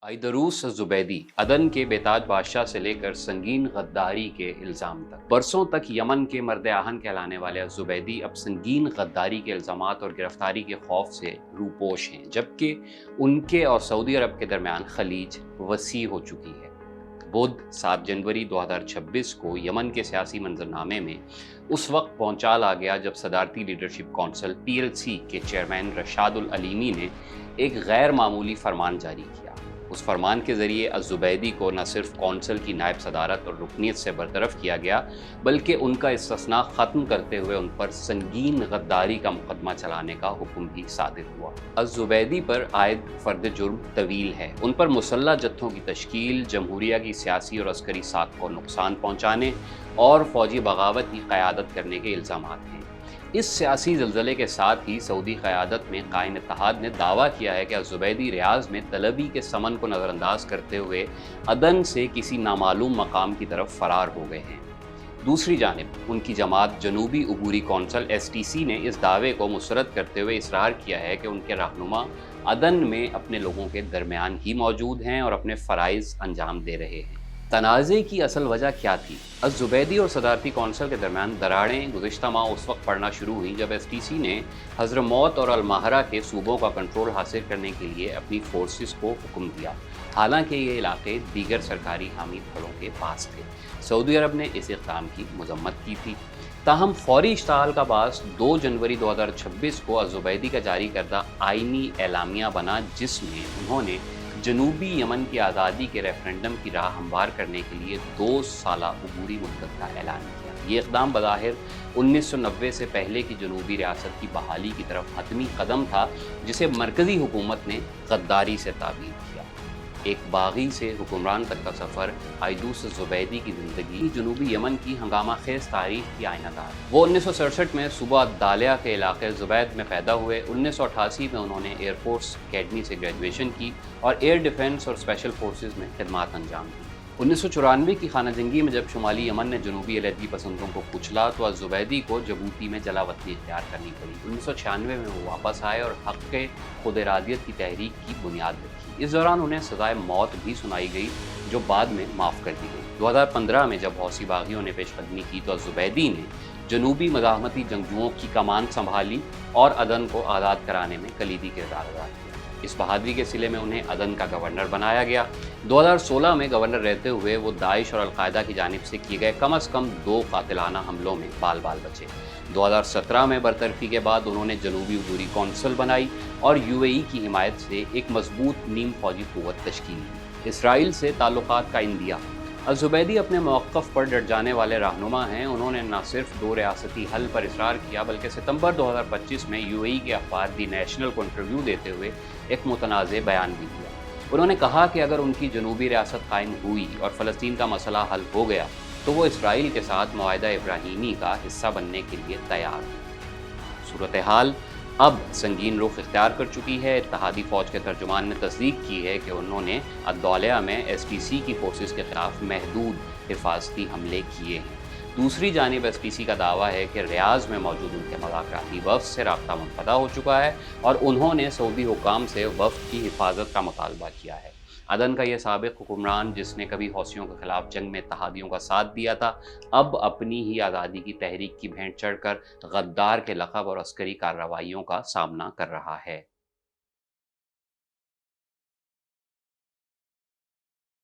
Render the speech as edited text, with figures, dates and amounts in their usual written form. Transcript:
आइदरूस ज़ुबैदी अदन के बेताज बादशाह से लेकर संगीन गद्दारी के इल्ज़ाम तक। बरसों तक यमन के मर्द आहन कहलाने वाले ज़ुबैदी अब संगीन गद्दारी के इल्ज़ामात और गिरफ्तारी के खौफ से रूपोश हैं, जबकि उनके और सऊदी अरब के दरमियान खलीज वसी हो चुकी है। बुध 7 जनवरी 2026 को यमन के सियासी मंजरनामे में उस वक्त पहुंचाल आ गया जब सदारती लीडरशिप कौंसिल PLC के चेयरमैन रशादुल अलीमी ने एक गैर मामूली फरमान जारी किया। उस फरमान के ज़रिए अज़ुबैदी को न सिर्फ कौंसिल की नायब सदारत और रुकनीत से बरतरफ किया गया, बल्कि उनका इस्तिस्ना ख़त्म करते हुए उन पर संगीन गद्दारी का मुकदमा चलाने का हुक्म भी सादिर हुआ। अज़ुबैदी पर आयद फ़र्द जुर्म तवील है। उन पर मुसल्लह जत्थों की तश्कील, जमहूरिया की सियासी और अस्करी साख को नुकसान पहुँचाने और फ़ौजी बगावत की क़यादत करने के इल्ज़ामात हैं। इस सियासी ज़लज़ले के साथ ही सऊदी क़यादत में कायम इत्तेहाद ने दावा किया है कि अज़ुबैदी रियाज़ में तलबी के समन को नज़रअंदाज करते हुए अदन से किसी नामालूम मकाम की तरफ फ़रार हो गए हैं। दूसरी जानिब उनकी जमात जनूबी अबूरी कौंसिल STC ने इस दावे को मुस्तरद करते हुए इसरार किया है कि उनके रहनुमा अदन में अपने लोगों के दरमियान ही मौजूद हैं और अपने फ़राइज़ अंजाम दे रहे हैं। तनाज़े की असल वजह क्या थी? अज़ुबैदी और सदारती कौंसिल के दरमियान दरारें गुज़िश्ता माह उस वक्त पड़ना शुरू हुई जब STC ने हज़रमौत और अलमाहरा के सूबों का कंट्रोल हासिल करने के लिए अपनी फोर्सेस को हुक्म दिया। हालांकि ये इलाके दीगर सरकारी हामी धड़ों के पास थे। सऊदी अरब ने इस इक़दाम की मज़म्मत की थी। ताहम फौरी इश्तहाल का बास 2 जनवरी 2026 को अज़ुबैदी का जारी करदा आइनी एलामिया बना, जिसमें उन्होंने जनूबी यमन की आज़ादी के रेफरेंडम की राह हमवार करने के लिए 2 साला अबूरी मुद्दत का ऐलान किया। ये इक़दाम बज़ाहिर 1990 से पहले की जनूबी रियासत की बहाली की तरफ हतमी कदम था, जिसे मरकज़ी हुकूमत ने गद्दारी से ताबीर किया। एक बागी से हुक्मरान तक का सफ़र आइदूस ज़ुबैदी की ज़िंदगी जनूबी यमन की हंगामा खेज़ तारीख़ की आइनादार। वो 1967 में सूबा दालिया के इलाके ज़ुबैद में पैदा हुए। 1988 में उन्होंने एयरफोर्स अकेडमी से ग्रेजुएशन की और एयर डिफेंस और स्पेशल फोर्सेस में खिदमात अंजाम दी। 1994 की खाना जंगी में जब शुमाली यमन ने जनूबी अलहदगी पसंदों को कुचला तो अज़ुबैदी को जबूती में जलावतनी इख्तियार करनी पड़ी। 1996 में वो वापस आए और हक़ खुद इरादियत की तहरीक की बुनियाद रखी। इस दौरान उन्हें सज़ाए मौत भी सुनाई गई, जो बाद में माफ़ कर दी गई। 2015 में जब हौसी बागियों ने पेशकदमी की तो अज़ुबैदी ने जनूबी मज़ाहमती जंगजुओं की कमान संभाली और अदन को आज़ाद कराने में कलीदी किरदार अदा किया। इस बहादुरी के सिले में उन्हें अदन का गवर्नर बनाया गया। 2016 में गवर्नर रहते हुए वो दाइश और अलकायदा की जानिब से किए गए कम अज़ कम 2 कातिलाना हमलों में बाल बाल बचे। 2017 में बरतरफी के बाद उन्होंने जनूबी अबूरी कौंसिल बनाई और UAE की हिमायत से एक मजबूत नीम फौजी क़ुव्वत तश्कील दी। इसराइल से ताल्लुकात का इंदिया। अज़ुबैदी अपने मौक़िफ़ पर डट जाने वाले रहनुमा हैं। उन्होंने न सिर्फ 2 रियासती हल पर इसरार किया, बल्कि सितंबर 2025 में UAE के अखबार दी नेशनल को इंटरव्यू देते हुए एक मुतनाज़े बयान भी दिया। उन्होंने कहा कि अगर उनकी जनूबी रियासत कायम हुई और फ़लस्तीन का मसला हल हो गया तो वो इसराइल के साथ मुआहिदा इब्राहीमी का हिस्सा बनने के लिए तैयार हैं। सूरत हाल अब संगीन रुख इख्तियार कर चुकी है। इत्तेहादी फ़ौज के तर्जुमान ने तस्दीक की है कि उन्होंने अद-दौलिया में STC की फोर्सेस के ख़िलाफ़ महदूद हिफाजती हमले किए हैं। दूसरी जानिब STC का दावा है कि रियाज़ में मौजूद उनके मुज़ाकराती वफ़द से राब्ता मुनक़ता हो चुका है और उन्होंने सऊदी हुकाम से वफ़द की हिफाजत का मुतालबा किया है। अदन का यह साबिक़ हुक्मरान, जिसने कभी हौसियों के ख़िलाफ़ जंग में इत्तेहादियों का साथ दिया था, अब अपनी ही आज़ादी की तहरीक की भेंट चढ़कर गद्दार के लक़ब और अस्करी कार्रवाइयों का सामना कर रहा है।